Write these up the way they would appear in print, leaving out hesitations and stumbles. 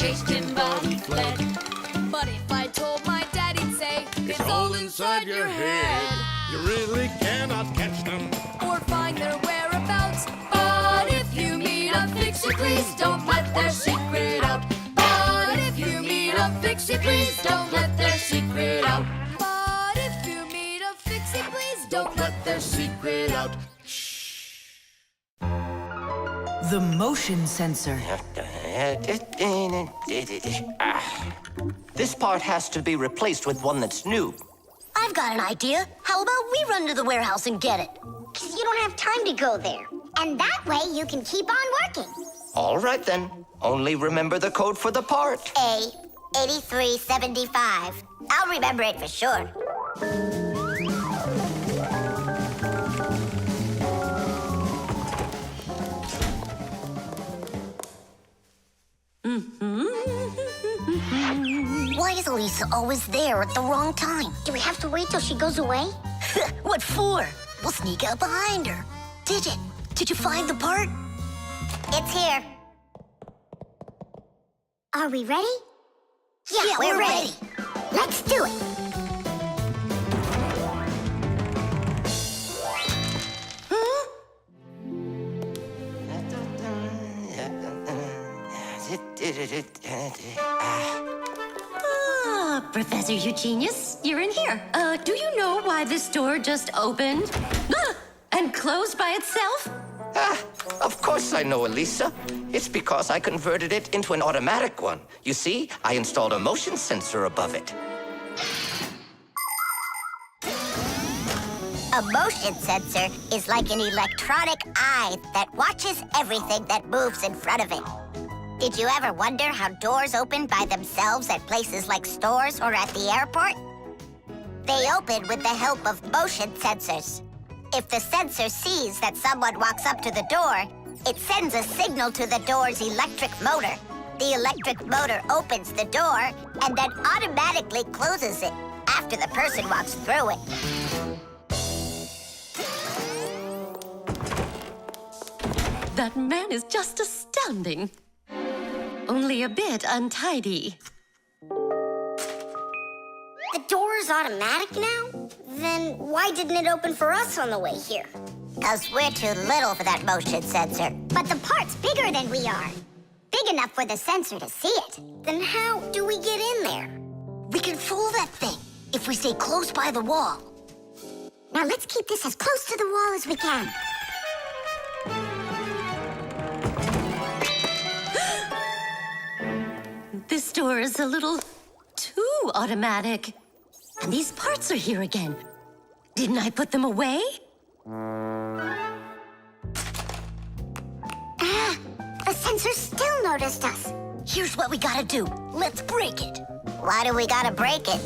imagination body fled. But if I told my dad, he'd say, It's all inside your head. You really cannot catch them or find their whereabouts. But if you meet a Fixie, please don't let their secret out. But if you meet a Fixie, please don't let their secret out. But if you meet a Fixie, please don't let their secret out. The motion sensor. This part has to be replaced with one that's new. I've got an idea. How about we run to the warehouse and get it? 'Cause you don't have time to go there. And that way you can keep on working. All right, then. Only remember the code for the part. A8375. I'll remember it for sure. Why is Elisa always there at the wrong time? Do we have to wait till she goes away? What for? We'll sneak out behind her. Did you find the part? It's here. Are we ready? Yeah, we're ready. Let's do it. Professor Eugenius, you're in here. Do you know why this door just opened? And closed by itself? Of course I know, Elisa. It's because I converted it into an automatic one. You see, I installed a motion sensor above it. A motion sensor is like an electronic eye that watches everything that moves in front of it. Did you ever wonder how doors open by themselves at places like stores or at the airport? They open with the help of motion sensors. If the sensor sees that someone walks up to the door, it sends a signal to the door's electric motor. The electric motor opens the door and then automatically closes it after the person walks through it. That man is just astounding. Only a bit untidy. The door is automatic now? Then why didn't it open for us on the way here? 'Cause we're too little for that motion sensor. But the part's bigger than we are. Big enough for the sensor to see it. Then how do we get in there? We can fool that thing if we stay close by the wall. Now let's keep this as close to the wall as we can. This door is a little too automatic. And these parts are here again. Didn't I put them away? The sensor still noticed us. Here's what we gotta do. Let's break it. Why do we gotta break it?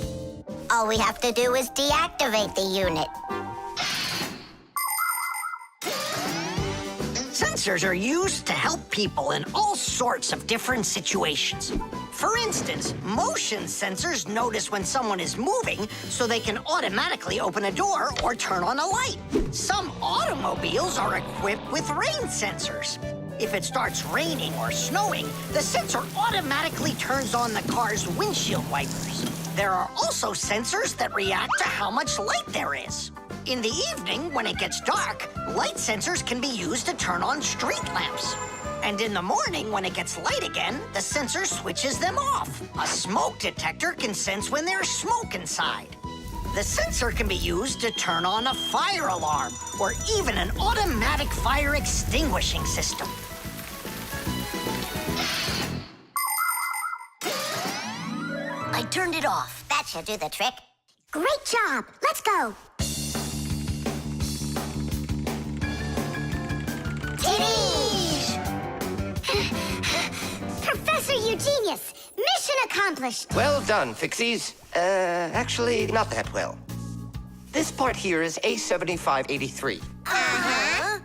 All we have to do is deactivate the unit. Sensors are used to help people in all sorts of different situations. For instance, motion sensors notice when someone is moving so they can automatically open a door or turn on a light. Some automobiles are equipped with rain sensors. If it starts raining or snowing, the sensor automatically turns on the car's windshield wipers. There are also sensors that react to how much light there is. In the evening, when it gets dark, light sensors can be used to turn on street lamps. And in the morning, when it gets light again, the sensor switches them off. A smoke detector can sense when there's smoke inside. The sensor can be used to turn on a fire alarm or even an automatic fire extinguishing system. I turned it off. That should do the trick. Great job. Let's go. Professor Eugenius, mission accomplished. Well done, Fixies. Actually, not that well. This part here is A7583. Uh-huh.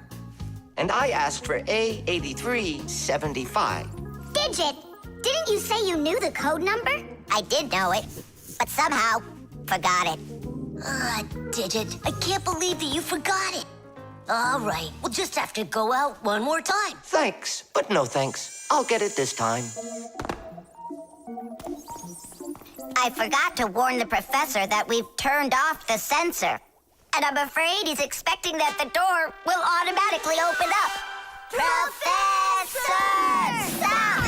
And I asked for A8375. Digit, didn't you say you knew the code number? I did know it, but somehow forgot it. Digit, I can't believe that you forgot it. All right, we'll just have to go out one more time. Thanks, but no thanks. I'll get it this time. I forgot to warn the professor that we've turned off the sensor. And I'm afraid he's expecting that the door will automatically open up. Professor! Stop!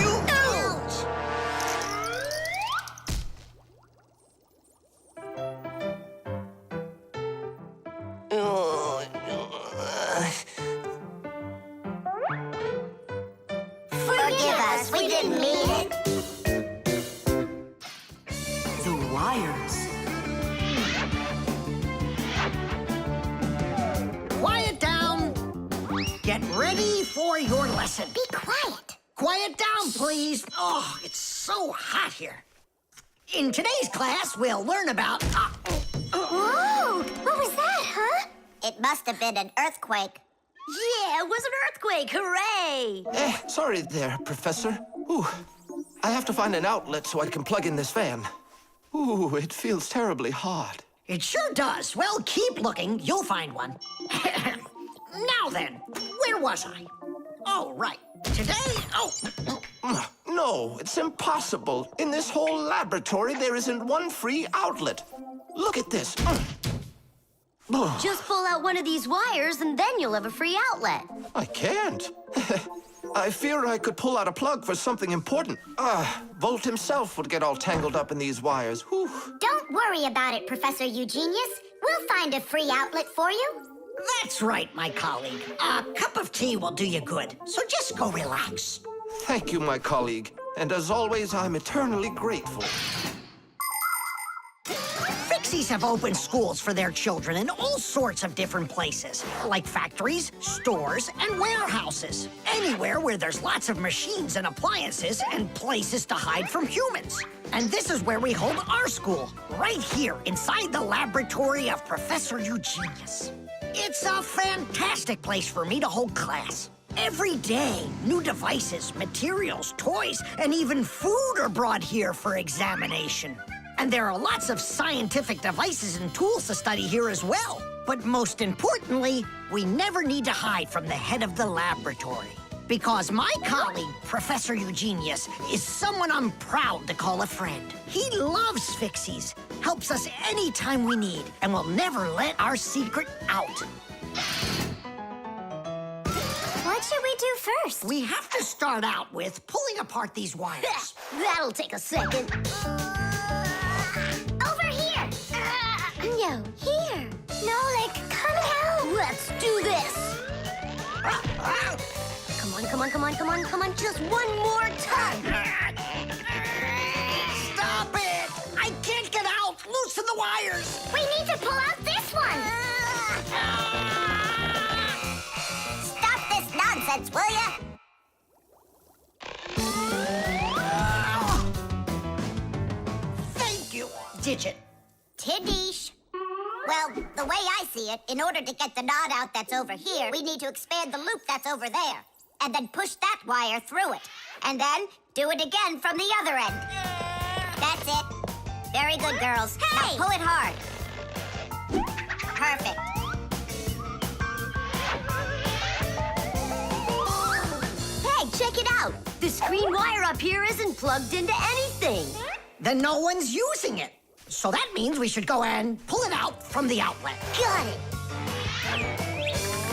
Forgive us, we didn't mean it. The wires. Quiet down. Get ready for your lesson. Be quiet. Quiet down, please. Oh, it's so hot here. In today's class, we'll learn about... Whoa! What was that, huh? It must have been an earthquake. Yeah, it was an earthquake. Hooray! Sorry there, Professor. Ooh, I have to find an outlet so I can plug in this fan. Ooh, it feels terribly hot. It sure does. Well, keep looking. You'll find one. Now then, where was I? Oh, right. Today... Oh, No, it's impossible. In this whole laboratory, there isn't one free outlet. Look at this. Just pull out one of these wires and then you'll have a free outlet. I can't. I fear I could pull out a plug for something important. Volt himself would get all tangled up in these wires. Whew. Don't worry about it, Professor Eugenius. We'll find a free outlet for you. that's right, my colleague. A cup of tea will do you good, so just go relax. Thank you, my colleague. And as always, I'm eternally grateful. Fixies have opened schools for their children in all sorts of different places, like factories, stores, and warehouses. Anywhere where there's lots of machines and appliances and places to hide from humans. And this is where we hold our school, right here inside the laboratory of Professor Eugenius. It's a fantastic place for me to hold class. Every day, new devices, materials, toys, and even food are brought here for examination. And there are lots of scientific devices and tools to study here as well. But most importantly, we never need to hide from the head of the laboratory. Because my colleague, Professor Eugenius, is someone I'm proud to call a friend. He loves Fixies, helps us anytime we need, and will never let our secret out. What should we do first? We have to start out with pulling apart these wires. That'll take a second. Over here! No, here. Nolik, come help! Let's do this. Come on, come on, come on, come on, come on. Just one more time. Stop it! I can't get out! Loosen the wires! We need to pull out this one! Stop this nonsense, will ya? Thank you, Digit. Tidish. Well, the way I see it, in order to get the knot out that's over here, we need to expand the loop that's over there. And then push that wire through it. And then do it again from the other end. That's it. Very good, girls. Hey! Now pull it hard. Perfect. Hey, check it out. This green wire up here isn't plugged into anything. Then no one's using it. So that means we should go and pull it out from the outlet. Got it.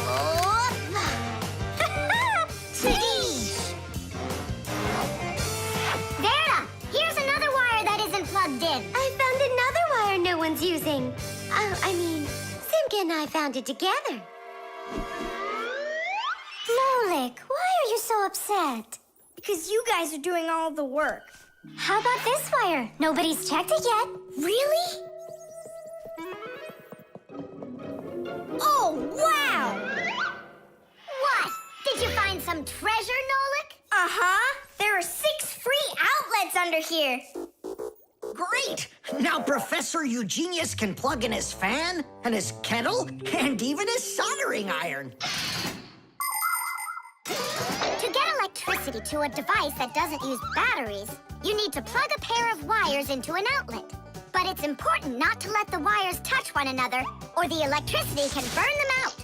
Oh. Tidish. Vera, here's another wire that isn't plugged in. I found another wire no one's using. I mean, Simka and I found it together. Nolik, why are you so upset? Because you guys are doing all the work. How about this wire? Nobody's checked it yet. Really? Oh, wow! What? Did you find some treasure, Nolik? Uh-huh. There are 6 free outlets under here. Great! Now Professor Eugenius can plug in his fan, and his kettle, and even his soldering iron. To get electricity to a device that doesn't use batteries, you need to plug a pair of wires into an outlet. But it's important not to let the wires touch one another, or the electricity can burn them out.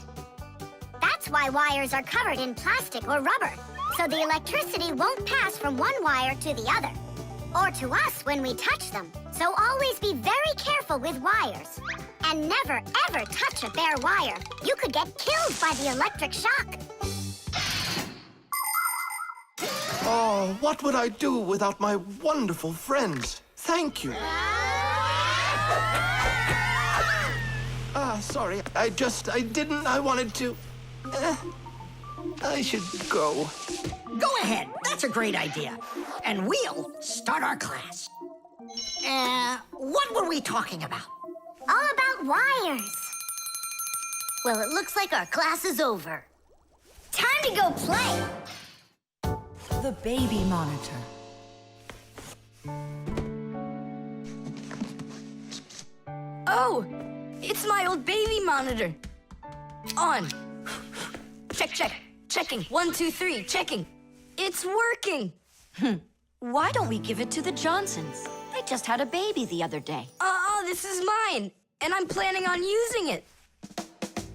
That's why wires are covered in plastic or rubber, so the electricity won't pass from one wire to the other. or to us when we touch them. So always be very careful with wires. And never, ever touch a bare wire. You could get killed by the electric shock. Oh, what would I do without my wonderful friends? Thank you. Sorry. I wanted to... I should go. Go ahead. That's a great idea. And we'll start our class. What were we talking about? All about wires. Well, it looks like our class is over. Time to go play. The baby monitor. Oh, it's my old baby monitor. On. Checking. 1, 2, 3, checking. It's working. Why don't we give it to the Johnsons? They just had a baby the other day. This is mine, and I'm planning on using it.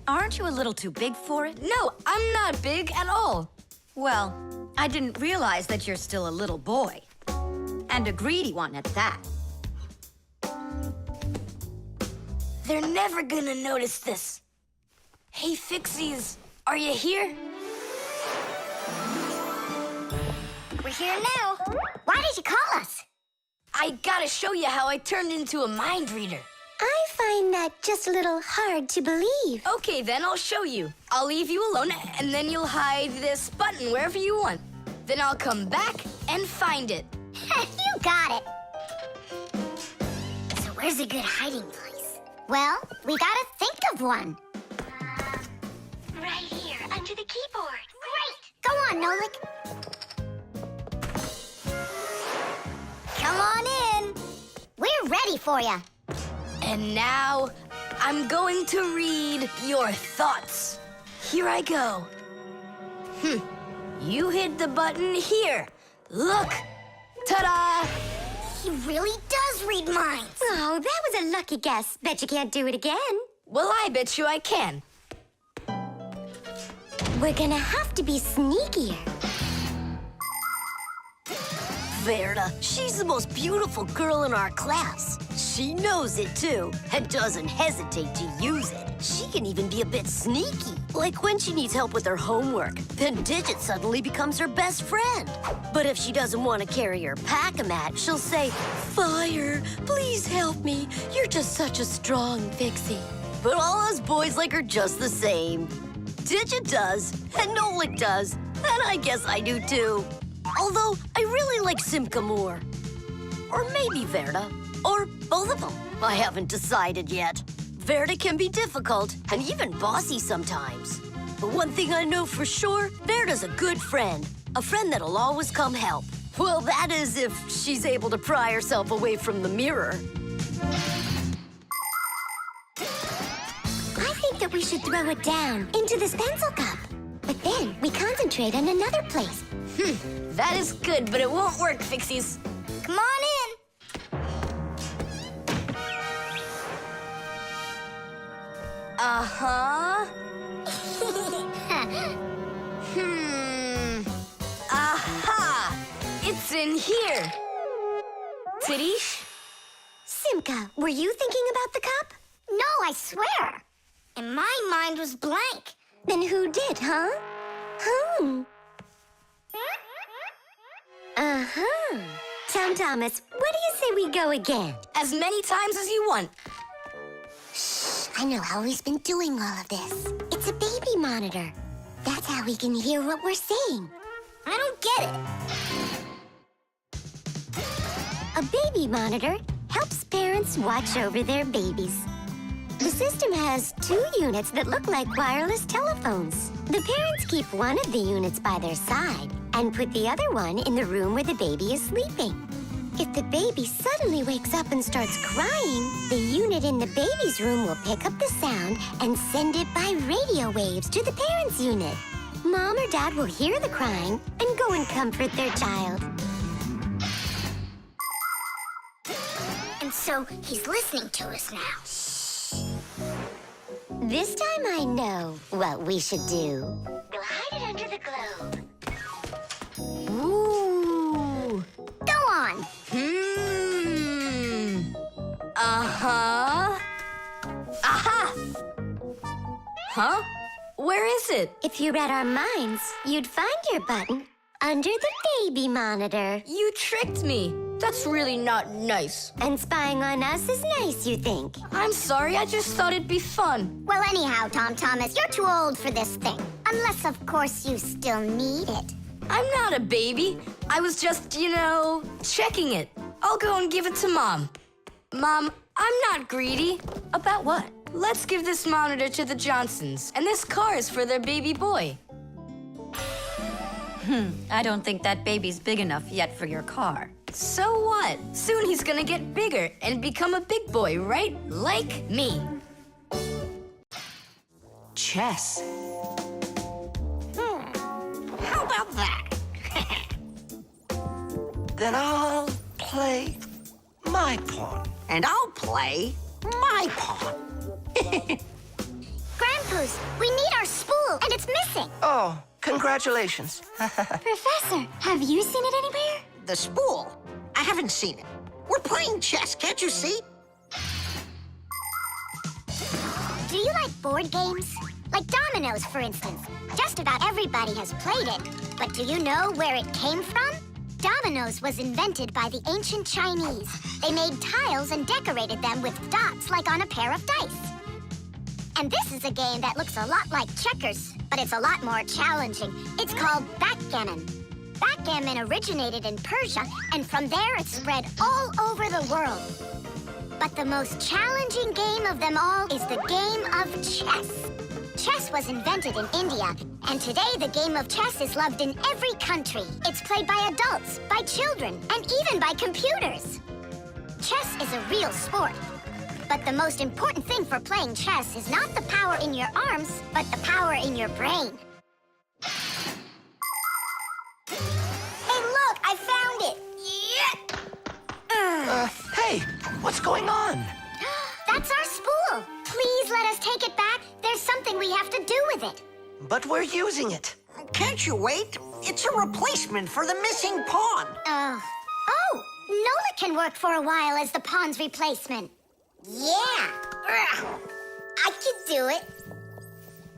Aren't you a little too big for it? No, I'm not big at all. Well, I didn't realize that you're still a little boy. And a greedy one at that. They're never gonna notice this. Hey, Fixies, are you here? We're here now. Why did you call us? I gotta show you how I turned into a mind reader. I find that just a little hard to believe. Okay, then I'll show you. I'll leave you alone, and then you'll hide this button wherever you want. Then I'll come back and find it. You got it. So where's a good hiding place? Well, we gotta think of one. Right here, under the keyboard. Great! Go on, Nolik. Come on in. We're ready for you. And now, I'm going to read your thoughts. Here I go. You hit the button here. Look! Ta-da! He really does read minds. Oh, that was a lucky guess. Bet you can't do it again. Well, I bet you I can. We're gonna have to be sneakier. Verda, she's the most beautiful girl in our class. She knows it, too, and doesn't hesitate to use it. She can even be a bit sneaky, like when she needs help with her homework. Then Digit suddenly becomes her best friend. But if she doesn't want to carry her pack-a-mat, she'll say, "Fire, please help me. You're just such a strong Fixie." But all us boys like her just the same. Digit does, and Nolik does, and I guess I do, too. Although, I really like Simka more. Or maybe Verda. Or both of them. I haven't decided yet. Verda can be difficult and even bossy sometimes. But one thing I know for sure, Verda's a good friend. A friend that'll always come help. Well, that is if she's able to pry herself away from the mirror. I think that we should throw it down into this pencil cup. But then we concentrate on another place. That is good, but it won't work, Fixies. Come on in. Uh-huh. Aha! It's in here. Tidish? Simka, were you thinking about the cup? No, I swear. And my mind was blank. Then who did, huh? Uh-huh. Tom Thomas, what do you say we go again? As many times as you want. I know how he's been doing all of this. It's a baby monitor. That's how we can hear what we're saying. I don't get it. A baby monitor helps parents watch over their babies. The system has 2 units that look like wireless telephones. The parents keep one of the units by their side and put the other one in the room where the baby is sleeping. If the baby suddenly wakes up and starts crying, the unit in the baby's room will pick up the sound and send it by radio waves to the parents' unit. Mom or Dad will hear the crying and go and comfort their child. And so he's listening to us now. This time I know what we should do. We'll hide it under the globe. Ooh. Go on. Huh? Aha! Huh? Where is it? If you read our minds, you'd find your button under the baby monitor. You tricked me. That's really not nice. And spying on us is nice, you think? I'm sorry, I just thought it'd be fun. Well, anyhow, Tom Thomas, you're too old for this thing. Unless, of course, you still need it. I'm not a baby. I was just, checking it. I'll go and give it to Mom. Mom, I'm not greedy. About what? Let's give this monitor to the Johnsons, and this car is for their baby boy. I don't think that baby's big enough yet for your car. So what? Soon he's gonna get bigger and become a big boy, right? Like me. Chess. How about that? Then I'll play my pawn. And I'll play my pawn. Grandpa's, we need our spool, and it's missing. Oh, congratulations. Professor, have you seen it anywhere? The spool? I haven't seen it. We're playing chess, can't you see? Do you like board games? Like dominoes, for instance. Just about everybody has played it. But do you know where it came from? Dominoes was invented by the ancient Chinese. They made tiles and decorated them with dots like on a pair of dice. And this is a game that looks a lot like checkers, but it's a lot more challenging. It's called backgammon. Backgammon originated in Persia, and from there it spread all over the world. But the most challenging game of them all is the game of chess. Chess was invented in India, and today the game of chess is loved in every country. It's played by adults, by children, and even by computers. Chess is a real sport. But the most important thing for playing chess is not the power in your arms, but the power in your brain. Hey, look, I found it! Yeah! Hey, what's going on? That's our spool. Please let us take it back. There's something we have to do with it. But we're using it. Can't you wait? It's a replacement for the missing pawn. Oh, Nolik can work for a while as the pawn's replacement. Yeah. I can do it.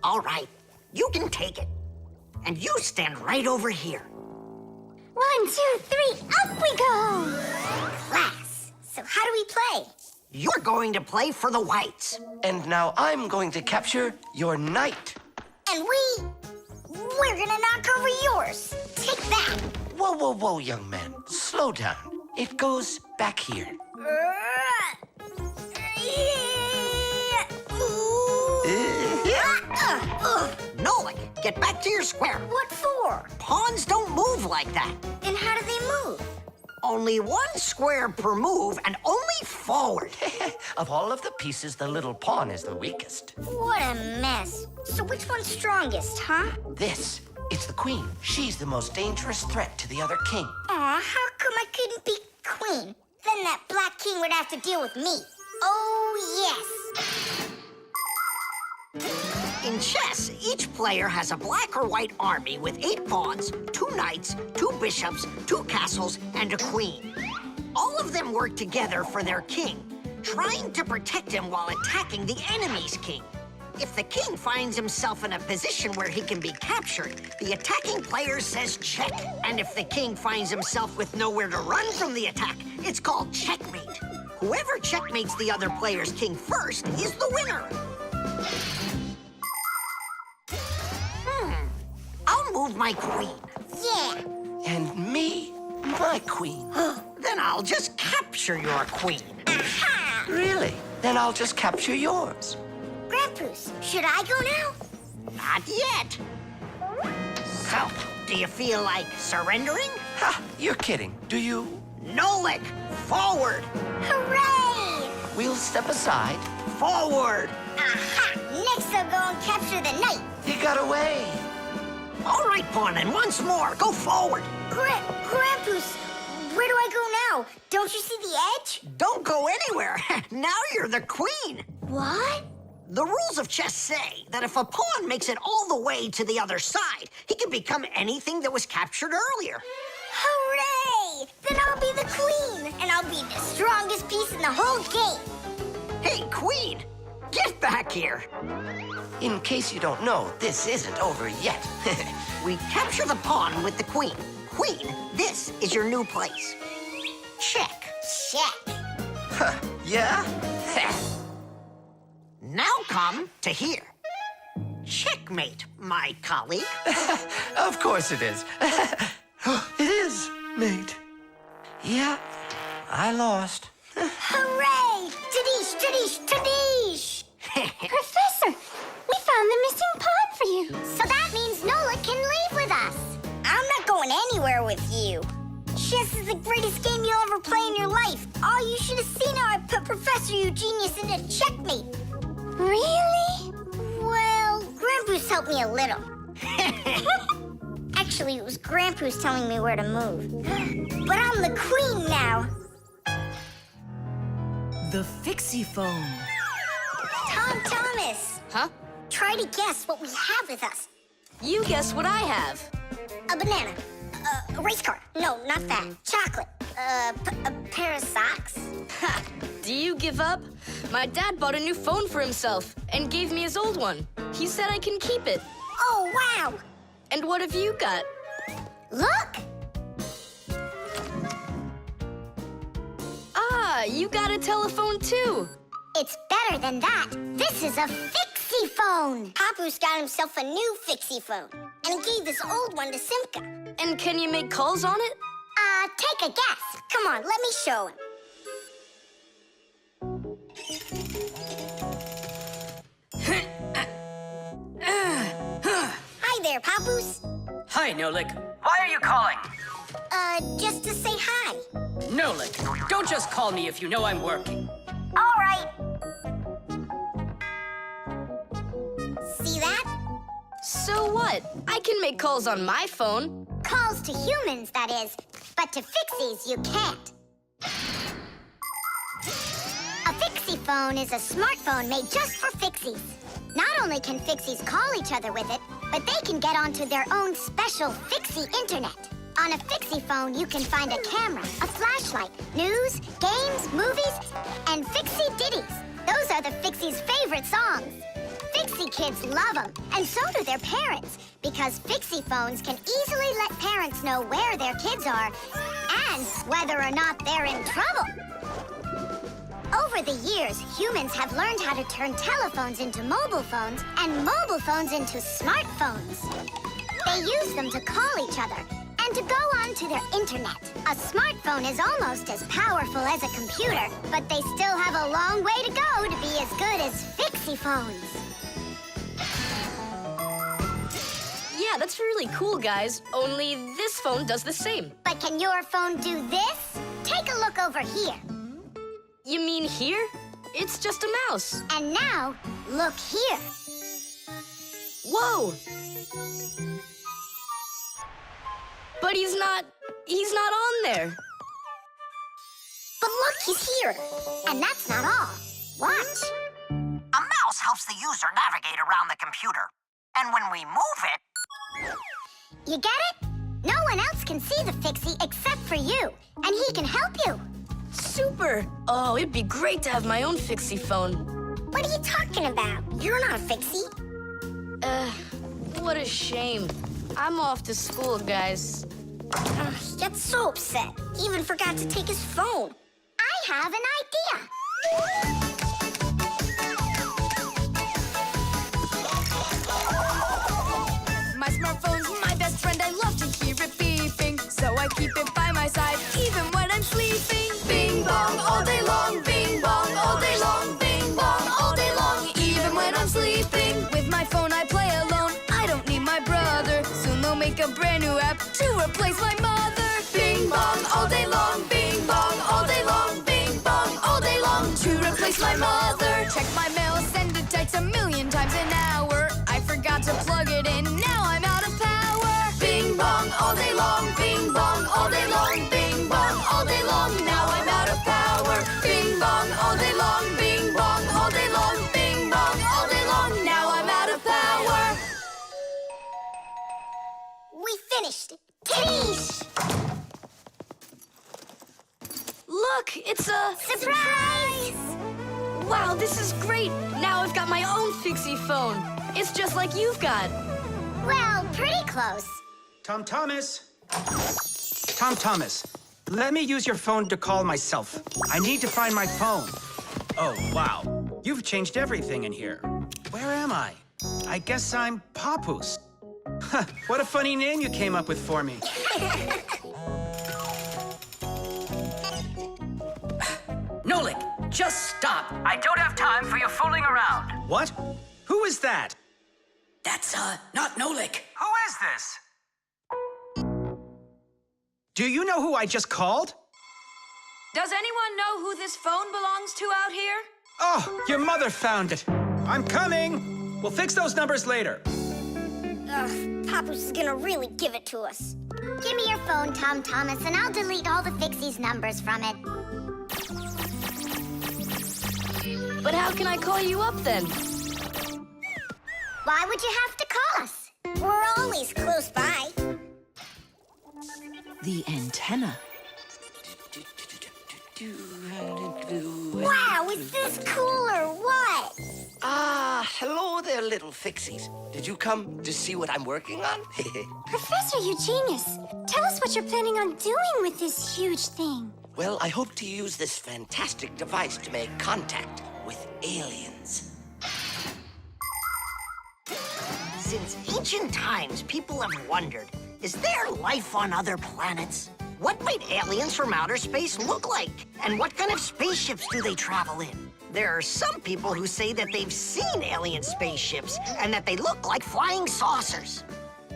All right, you can take it. And you stand right over here. 1, 2, 3, up we go! Class. So how do we play? You're going to play for the whites. And now I'm going to capture your knight. And we're gonna knock over yours. Take that. Whoa, whoa, whoa, young man. Slow down. It goes back here. Nolik, get back to your square. What for? Pawns don't move like that. And how do they move? Only one square per move and only forward. Of all of the pieces, the little pawn is the weakest. What a mess. So which one's strongest, huh? This, it's the queen. She's the most dangerous threat to the other king. Aw, how come I couldn't be queen? Then that black king would have to deal with me. Oh, yes. In chess, each player has a black or white army with 8 pawns, 2 knights, 2 bishops, 2 castles, and a queen. All of them work together for their king, trying to protect him while attacking the enemy's king. If the king finds himself in a position where he can be captured, the attacking player says check. And if the king finds himself with nowhere to run from the attack, it's called checkmate. Whoever checkmates the other player's king first is the winner. I'll move my queen. Yeah. And me, my queen. Then I'll just capture your queen. Aha! Really? Then I'll just capture yours. Grandpa's, should I go now? Not yet. So, do you feel like surrendering? Ha! You're kidding. Do you? Nolik, forward! Hooray! We'll step aside. Forward! Aha! Next I'll go and capture the knight. He got away. All right, pawn, and once more, go forward. Grandpa's, where do I go now? Don't you see the edge? Don't go anywhere. Now you're the queen. What? The rules of chess say that if a pawn makes it all the way to the other side, he can become anything that was captured earlier. Hooray! Then I'll be the queen, and I'll be the strongest piece in the whole game. Hey, Queen! Get back here! In case you don't know, this isn't over yet. We capture the pawn with the queen. Queen, this is your new place. Check. Check. Yeah? Now come to here. Checkmate, my colleague. Of course it is. It is, mate. Yeah, I lost. Hooray! Tadish, tadish, tadish! Professor, we found the missing pawn for you. So that means Nolik can leave with us. I'm not going anywhere with you. Chess is the greatest game you'll ever play in your life. Oh, you should have seen how I put Professor Eugenius into checkmate. Really? Well, Grandpa's helped me a little. Actually, it was Grandpa's telling me where to move. But I'm the queen now. The Fixie Phone. Tom Thomas, Huh? try to guess what we have with us. You guess what I have. A banana. A race car. No, not that. Chocolate. A pair of socks. Ha! Do you give up? My dad bought a new phone for himself and gave me his old one. He said I can keep it. Oh, wow. And what have you got? Look. Ah, you got a telephone too. It's better than that. This is a Fixie Phone. Papu's got himself a new Fixie Phone. And he gave this old one to Simka. And can you make calls on it? Take a guess. Come on, let me show him. Hi there, Papoose. Hi, Nolik. Why are you calling? Just to say hi. Nolik, don't just call me if you know I'm working. All right. See that? So what? I can make calls on my phone. Calls to humans, that is. But to Fixies, you can't. A Fixie phone is a smartphone made just for Fixies. Not only can Fixies call each other with it, but they can get onto their own special Fixie internet. On a Fixie phone, you can find a camera, a flashlight, news, games, movies, and Fixie ditties. Those are the Fixies' favorite songs. Fixie kids love them, and so do their parents, because Fixie phones can easily let parents know where their kids are and whether or not they're in trouble. Over the years, humans have learned how to turn telephones into mobile phones and mobile phones into smartphones. They use them to call each other and to go onto their internet. A smartphone is almost as powerful as a computer, but they still have a long way to go to be as good as Fixie phones. Yeah, that's really cool, guys. Only this phone does the same. But can your phone do this? Take a look over here. You mean here? It's just a mouse. And now, look here. Whoa! But he's not on there. But look, he's here. And that's not all. Watch. A mouse helps the user navigate around the computer. And when we move it... You get it? No one else can see the Fixie except for you. And he can help you. Super! Oh, it'd be great to have my own Fixie phone. What are you talking about? You're not a Fixie. What a shame. I'm off to school, guys. He gets so upset. He even forgot to take his phone. I have an idea. My smartphone's my best friend. I love to hear it beeping, so I keep it by my side even when I'm sleeping. Bing bong all day long, bing bong all day long, bing bong all day long, even when I'm sleeping. With my phone I play alone. I don't need my brother. Soon they'll make a brand new app to replace my mother. Bing bong all day long, bing bong all day long, bing bong all day long, to replace my mother. Check my mail, send a text 1,000,000 times an hour. I forgot to plug it in, now I'm out of power. Bing bong all day long, bing bong all day long, bing bong all day long, now I'm out of power. Bing bong all day long, bing bong all day long, bing bong all day long, now I'm out of power. We finished. Tadish! Look, it's a... Surprise! Wow, this is great! Now I've got my own Fixie phone. It's just like you've got. Well, pretty close. Tom Thomas, let me use your phone to call myself. I need to find my phone. Oh, wow. You've changed everything in here. Where am I? I guess I'm Papoose. Huh, what a funny name you came up with for me. Nolik, just stop. I don't have time for your fooling around. What? Who is that? That's, not Nolik. Who is this? Do you know who I just called? Does anyone know who this phone belongs to out here? Oh, your mother found it. I'm coming. We'll fix those numbers later. Ugh, Papoose is gonna really give it to us. Give me your phone, Tom Thomas, and I'll delete all the Fixies numbers from it. But how can I call you up then? Why would you have to call us? We're always close by. The antenna. Wow, is this cool or what? Ah, hello there, little Fixies. Did you come to see what I'm working on? Professor Eugenius, tell us what you're planning on doing with this huge thing. Well, I hope to use this fantastic device to make contact with aliens. Since ancient times, people have wondered, is there life on other planets? What might aliens from outer space look like? And what kind of spaceships do they travel in? There are some people who say that they've seen alien spaceships and that they look like flying saucers.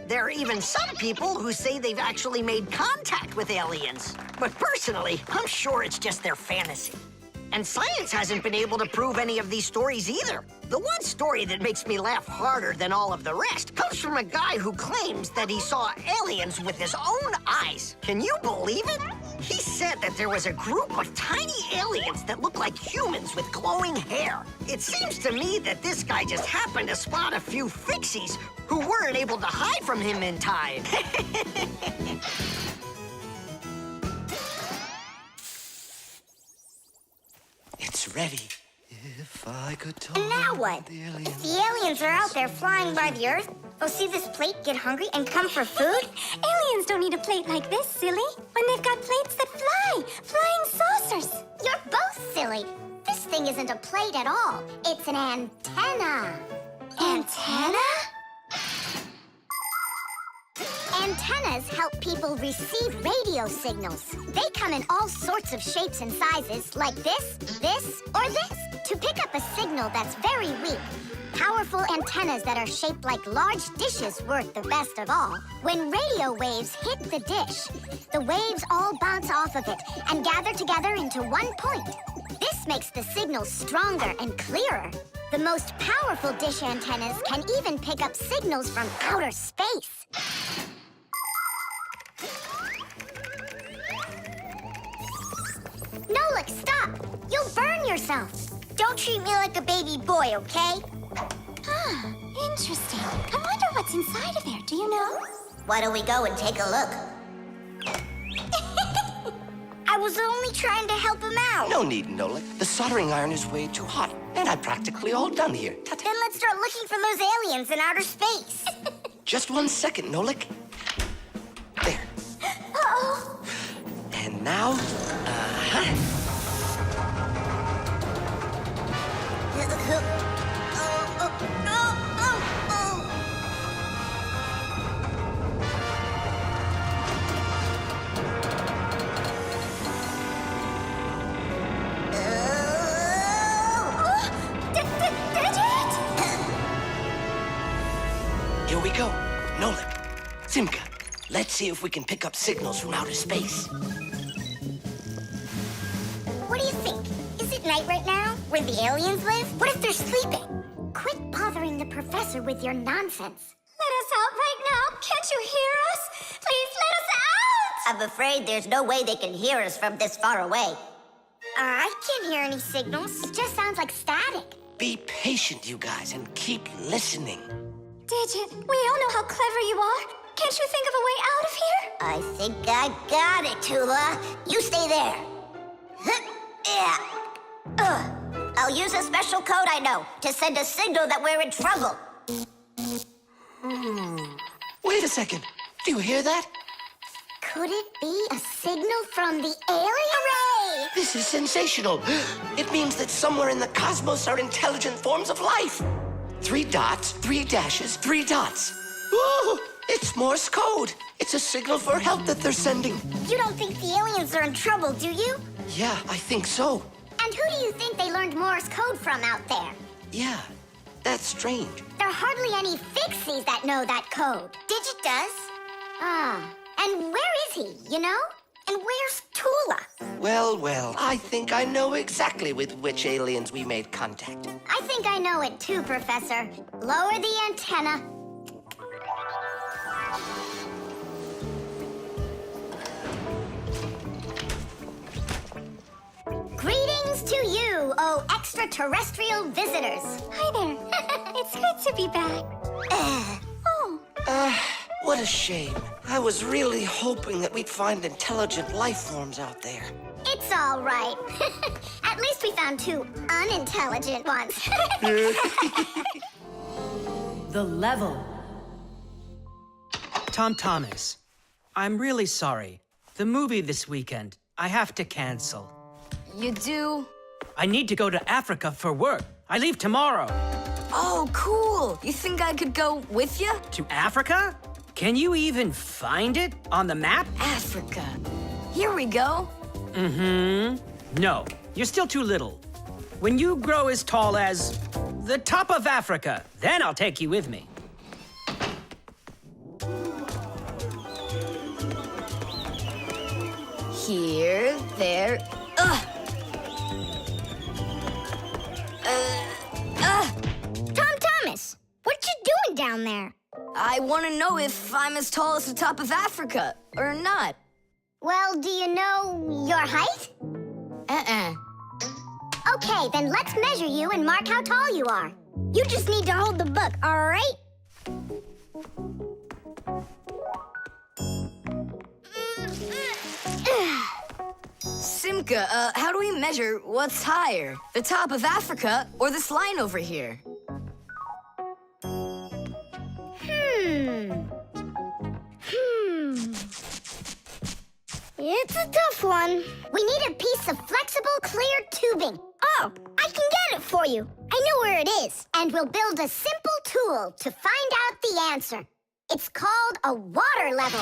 There are even some people who say they've actually made contact with aliens. But personally, I'm sure it's just their fantasy. And science hasn't been able to prove any of these stories either. The one story that makes me laugh harder than all of the rest comes from a guy who claims that he saw aliens with his own eyes. Can you believe it? He said that there was a group of tiny aliens that looked like humans with glowing hair. It seems to me that this guy just happened to spot a few Fixies who weren't able to hide from him in time. It's ready. If I could talk. And now what? The aliens. If the aliens are out there flying by the Earth, they'll see this plate, get hungry, and come for food? Aliens don't need a plate like this, silly. When they've got plates that fly, flying saucers. You're both silly. This thing isn't a plate at all. It's an antenna. Antenna? Antennas help people receive radio signals. They come in all sorts of shapes and sizes, like this, or this, to pick up a signal that's very weak. Powerful antennas that are shaped like large dishes work the best of all. When radio waves hit the dish, the waves all bounce off of it and gather together into one point. This makes the signal stronger and clearer. The most powerful dish antennas can even pick up signals from outer space. Nolik, stop! You'll burn yourself. Don't treat me like a baby boy, okay? Huh, interesting. I wonder what's inside of there, do you know? Why don't we go and take a look? I was only trying to help him out. No need, Nolik. The soldering iron is way too hot, and I'm practically all done here. Ta-ta. Then let's start looking for those aliens in outer space. Just 1 second, Nolik. There. Uh-oh. And now, here we go. Nolik, Simka, let's see if we can pick up signals from outer space. What do you think? Is it night right now, where the aliens live? What if they're sleeping? Quit bothering the professor with your nonsense. Let us out right now. Can't you hear us? Please let us out! I'm afraid there's no way they can hear us from this far away. I can't hear any signals. It just sounds like static. Be patient, you guys, and keep listening. Digit, we all know how clever you are. Can't you think of a way out of here? I think I got it, Tula. You stay there. Yeah. I'll use a special code I know to send a signal that we're in trouble. Wait a second. Do you hear that? Could it be a signal from the alien? Hooray! This is sensational. It means that somewhere in the cosmos are intelligent forms of life. 3 dots, 3 dashes, 3 dots. Ooh, it's Morse code. It's a signal for help that they're sending. You don't think the aliens are in trouble, do you? Yeah, I think so. And who do you think they learned Morse code from out there? Yeah, that's strange. There are hardly any Fixies that know that code. Digit does. Ah, and where is he, you know? And where's Tula? Well, I think I know exactly with which aliens we made contact. I think I know it too, Professor. Lower the antenna. Greetings to you, oh extraterrestrial visitors. Hi there. It's good to be back. What a shame. I was really hoping that we'd find intelligent life forms out there. It's all right. At least we found 2 unintelligent ones. The level. Tom Thomas, I'm really sorry. The movie this weekend, I have to cancel. You do? I need to go to Africa for work. I leave tomorrow. Oh, cool. You think I could go with you? To Africa? Can you even find it on the map? Africa. Here we go. No, you're still too little. When you grow as tall as the top of Africa, then I'll take you with me. Here, there. Tom Thomas, what you doing down there? I want to know if I'm as tall as the top of Africa or not. Well, do you know your height? Okay, then let's measure you and mark how tall you are. You just need to hold the book, all right? Simka, how do we measure what's higher? The top of Africa or this line over here? It's a tough one. We need a piece of flexible, clear tubing. Oh, I can get it for you. I know where it is. And we'll build a simple tool to find out the answer. It's called a water level.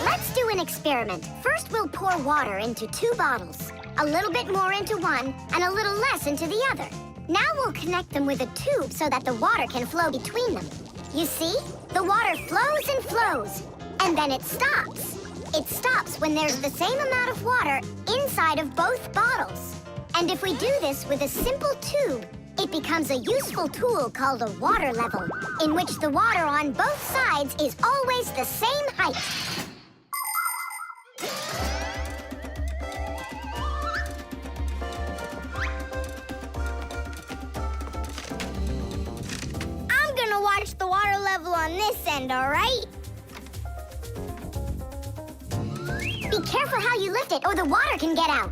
Let's do an experiment. First, we'll pour water into 2 bottles. A little bit more into one and a little less into the other. Now we'll connect them with a tube so that the water can flow between them. You see? The water flows and flows. And then it stops. It stops when there's the same amount of water inside of both bottles. And if we do this with a simple tube, it becomes a useful tool called a water level, in which the water on both sides is always the same height. I'm gonna watch the water level on this end, all right? Be careful how you lift it, or the water can get out.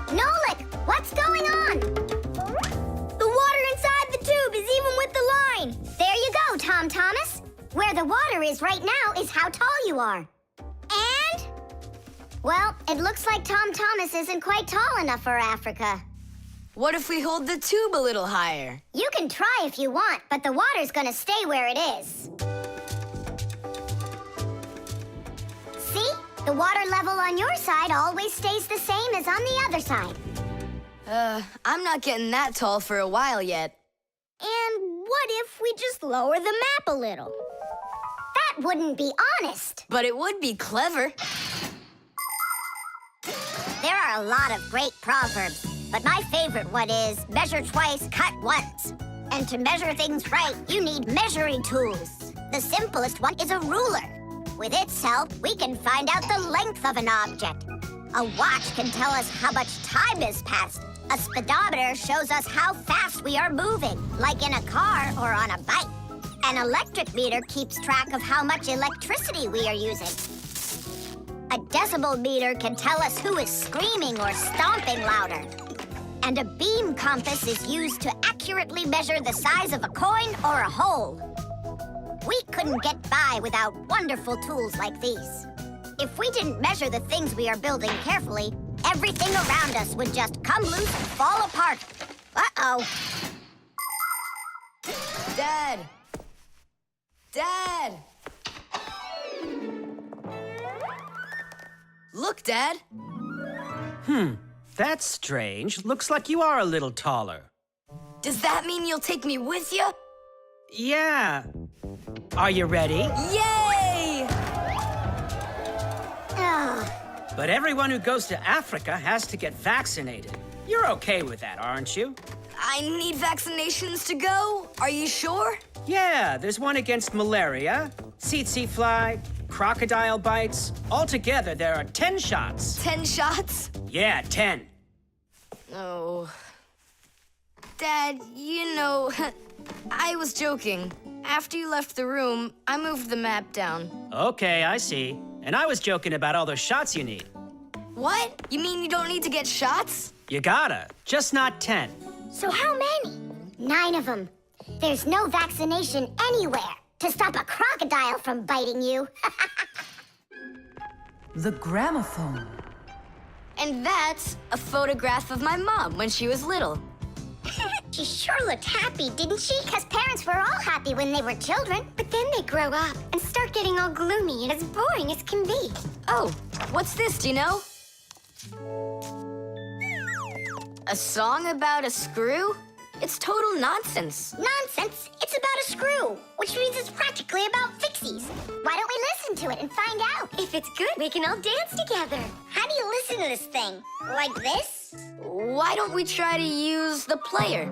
Nolik, what's going on? The water inside the tube is even with the line. There you go, Tom Thomas. Where the water is right now is how tall you are. And? Well, it looks like Tom Thomas isn't quite tall enough for Africa. What if we hold the tube a little higher? You can try if you want, but the water's gonna stay where it is. See? The water level on your side always stays the same as on the other side. I'm not getting that tall for a while yet. And what if we just lower the map a little? That wouldn't be honest. But it would be clever. There are a lot of great proverbs, but my favorite one is measure twice, cut once. And to measure things right, you need measuring tools. The simplest one is a ruler. With its help, we can find out the length of an object. A watch can tell us how much time has passed. A speedometer shows us how fast we are moving, like in a car or on a bike. An electric meter keeps track of how much electricity we are using. A decibel meter can tell us who is screaming or stomping louder. And a beam compass is used to accurately measure the size of a coin or a hole. We couldn't get by without wonderful tools like these. If we didn't measure the things we are building carefully, everything around us would just come loose and fall apart. Uh-oh. Dad! Dad! Look, Dad. That's strange. Looks like you are a little taller. Does that mean you'll take me with you? Yeah. Are you ready? Yay! But everyone who goes to Africa has to get vaccinated. You're okay with that, aren't you? I need vaccinations to go. Are you sure? Yeah, there's one against malaria, tsetse fly, crocodile bites. Altogether, there are 10 shots. 10 shots? Yeah, 10. Oh. Dad, you know, I was joking. After you left the room, I moved the map down. Okay, I see. And I was joking about all those shots you need. What? You mean you don't need to get shots? You gotta, just not 10. So how many? 9 of them. There's no vaccination anywhere to stop a crocodile from biting you. The gramophone. And that's a photograph of my mom when she was little. She sure looked happy, didn't she? Because parents were all happy when they were children. But then they grow up and start getting all gloomy and as boring as can be. Oh, what's this, do you know? A song about a screw? It's total nonsense. Nonsense? It's about a screw, which means it's practically about Fixies. Why don't we listen to it and find out? If it's good, we can all dance together. How do you listen to this thing? Like this? Why don't we try to use the player?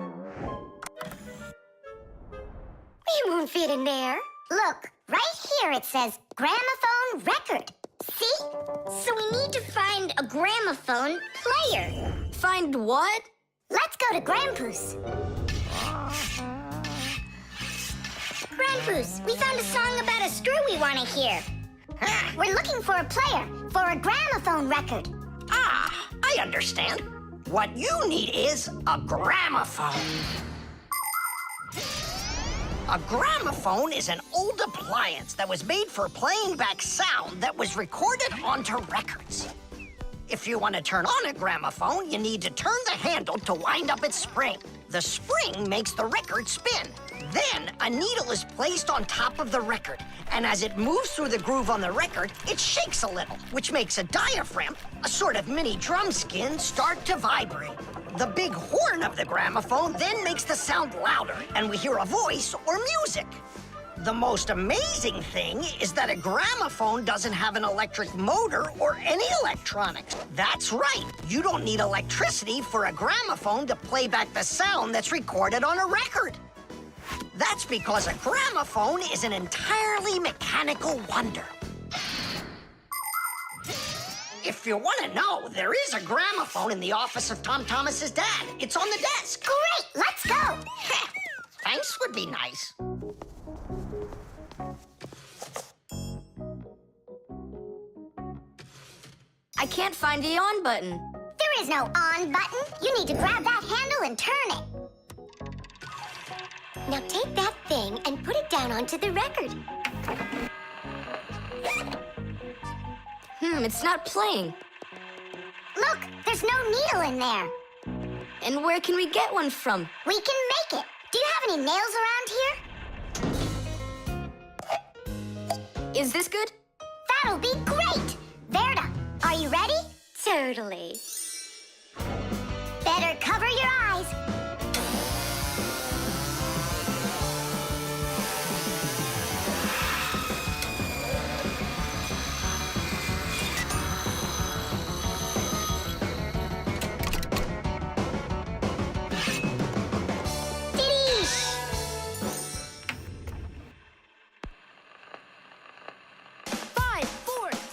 We won't fit in there. Look, right here it says gramophone record. See? So we need to find a gramophone player. Find what? Let's go to Grandpa's. Grandpa's, we found a song about a screw we want to hear. We're looking for a player for a gramophone record. Ah, I understand. What you need is a gramophone. A gramophone is an old appliance that was made for playing back sound that was recorded onto records. If you want to turn on a gramophone, you need to turn the handle to wind up its spring. The spring makes the record spin. Then, a needle is placed on top of the record, and as it moves through the groove on the record, it shakes a little, which makes a diaphragm, a sort of mini drum skin, start to vibrate. The big horn of the gramophone then makes the sound louder, and we hear a voice or music. The most amazing thing is that a gramophone doesn't have an electric motor or any electronics. That's right. You don't need electricity for a gramophone to play back the sound that's recorded on a record. That's because a gramophone is an entirely mechanical wonder. If you want to know, there is a gramophone in the office of Tom Thomas's dad. It's on the desk. Great, let's go. Thanks would be nice. I can't find the on button. There is no on button. You need to grab that handle and turn it. Now take that thing and put it down onto the record. It's not playing. Look, there's no needle in there. And where can we get one from? We can make it. Do you have any nails around here? Is this good? That'll be great. Verda, are you ready? Totally. Better cover your eyes.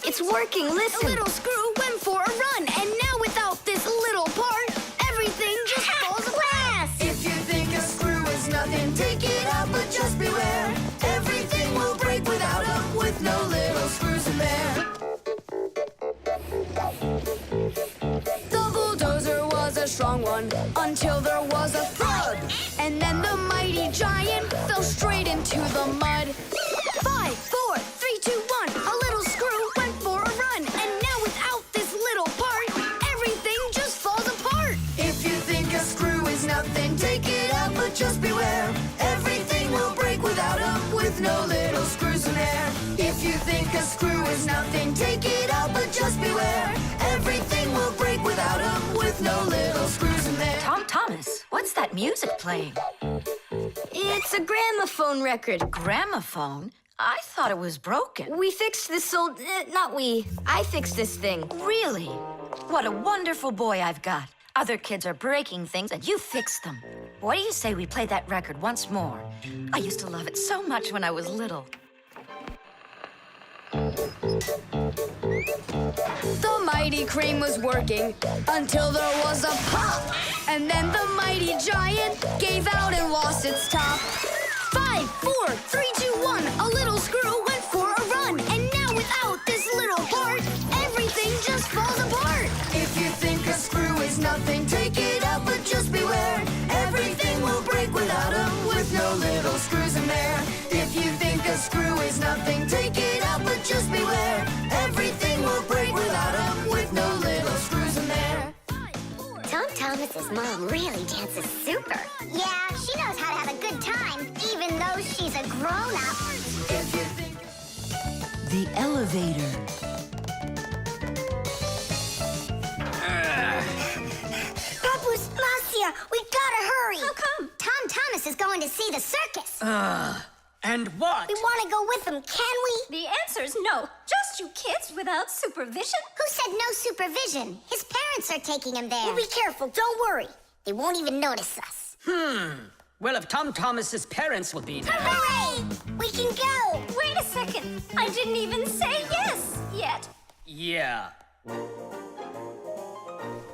It's working, listen. The little screw went for a run, and now without this little part, everything just falls apart. If you think a screw is nothing, take it out, but just beware. Everything will break without 'em, with no little screws in there. run until there was a thud. And then the mighty giant fell straight into the mud. 5, 4, 3, 2, 1. A little screw went for a run. And now without this little part, everything just falls apart. If you think a screw is nothing, take it out, but just beware. Everything will break without him, with no little screws in there. If you think a screw is nothing, take it out, but just beware. Everything will break without him, with no little screws in there. Tom Thomas, what's that music playing? It's a gramophone record. Gramophone? I thought it was broken. We fixed this old... not we. I fixed this thing. Really? What a wonderful boy I've got. Other kids are breaking things and you fixed them. What do you say we play that record once more? I used to love it so much when I was little. The mighty crane was working until there was a pop. And then the mighty giant gave out and lost its top. 5, 4, 3, 2, 1. A little screw went for a run. And now without this little part, everything just falls apart. If you think a screw is nothing, take it out, but just beware. Everything will break without him, with no little screws in there. If you think a screw is nothing, take it out, but just beware. Everything will break without him, with no little screws in there. Tom Thomas's mom really dances super. Yeah, she knows how to have a good time, even though she's a grown-up. If you think... The elevator. Papa's Marcia, we gotta hurry. How come? Tom Thomas is going to see the circus. And what? We want to go with him, can we? The answer's no. Just you kids without supervision. Who said no supervision? His parents are taking him there. We'll be careful, don't worry. They won't even notice us. Well, if Tom Thomas's parents will be there... Hooray! We can go! Wait a second. I didn't even say yes yet. Yeah.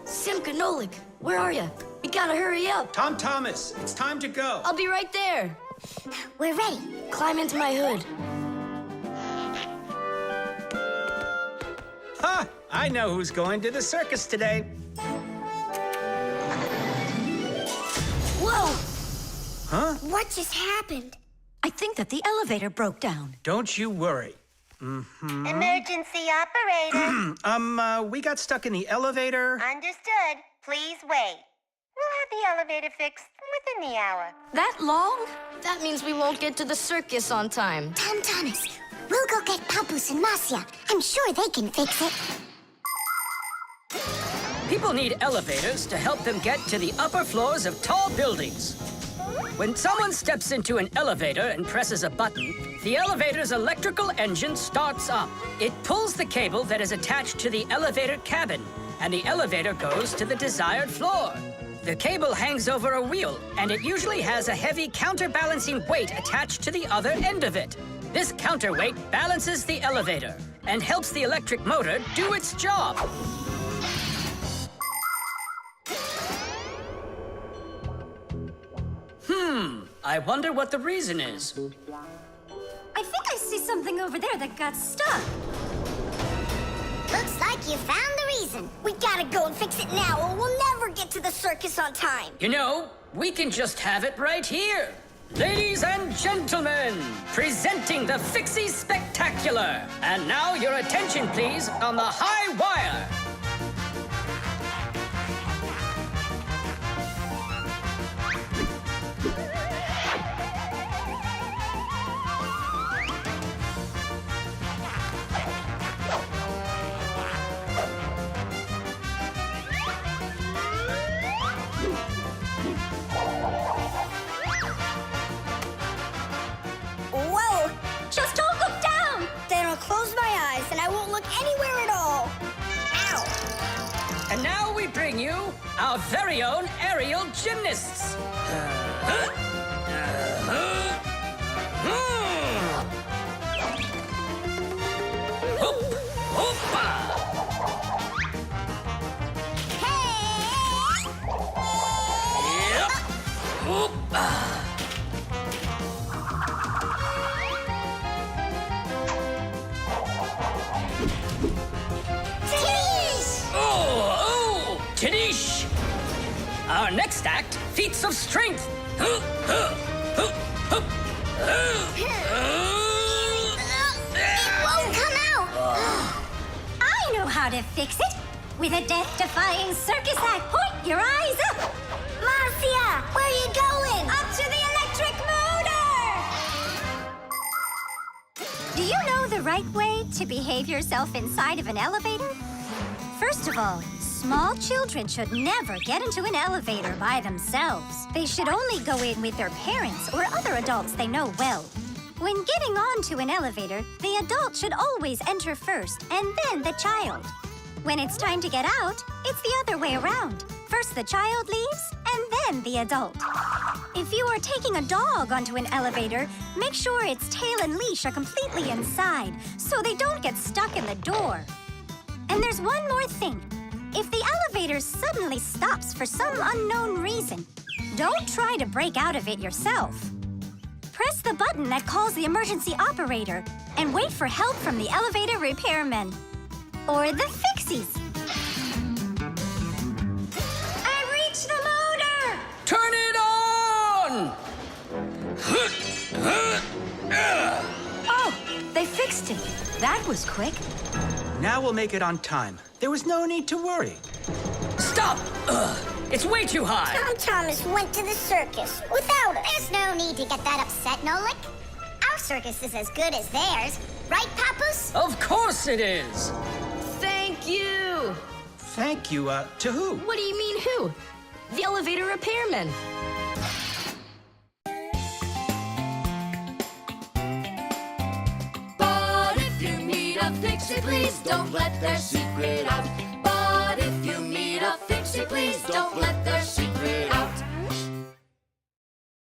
Simka and Nolik, where are you? We gotta hurry up. Tom Thomas, it's time to go. I'll be right there. We're ready. Climb into my hood. Ha! I know who's going to the circus today. Whoa! Huh? What just happened? I think that the elevator broke down. Don't you worry. Emergency operator. We got stuck in the elevator. Understood. Please wait. We'll have the elevator fixed within the hour. That long? That means we won't get to the circus on time. Tom Thomas, we'll go get Papoose and Marcia. I'm sure they can fix it. People need elevators to help them get to the upper floors of tall buildings. When someone steps into an elevator and presses a button, the elevator's electrical engine starts up. It pulls the cable that is attached to the elevator cabin, and the elevator goes to the desired floor. The cable hangs over a wheel, and it usually has a heavy counterbalancing weight attached to the other end of it. This counterweight balances the elevator and helps the electric motor do its job. I wonder what the reason is. I think I see something over there that got stuck. Looks like you found the reason. We gotta go and fix it now, or we'll never get to the circus on time. You know, we can just have it right here. Ladies and gentlemen, presenting the Fixies Spectacular. And now your attention, please, on the high wire. Whoa! Just don't look down! Then I'll close my eyes and I won't look anywhere at all. Ow! And now we bring you our very own aerial gymnasts. Tadish! Our next act, feats of strength. It won't come out. I know how to fix it. With a death-defying circus act, point your eyes up. Marcia, where are you going? Up to the electric motor! Do you know the right way to behave yourself inside of an elevator? First of all, small children should never get into an elevator by themselves. They should only go in with their parents or other adults they know well. When getting onto an elevator, the adult should always enter first and then the child. When it's time to get out, it's the other way around. First the child leaves, and then the adult. If you are taking a dog onto an elevator, make sure its tail and leash are completely inside, so they don't get stuck in the door. And there's one more thing. If the elevator suddenly stops for some unknown reason, don't try to break out of it yourself. Press the button that calls the emergency operator and wait for help from the elevator repairmen. Or the Fixies. I reached the motor! Turn it on! Oh, they fixed it. That was quick. Now we'll make it on time. There was no need to worry. Stop! It's way too high. Tom Thomas went to the circus without us. There's no need to get that upset, Nolik. Our circus is as good as theirs. Right, Papoose? Of course it is. Thank you. Thank you, to who? What do you mean who? The elevator repairman. But if you meet a Fixie, please don't let their secret out. But if you meet a Fixie, please don't let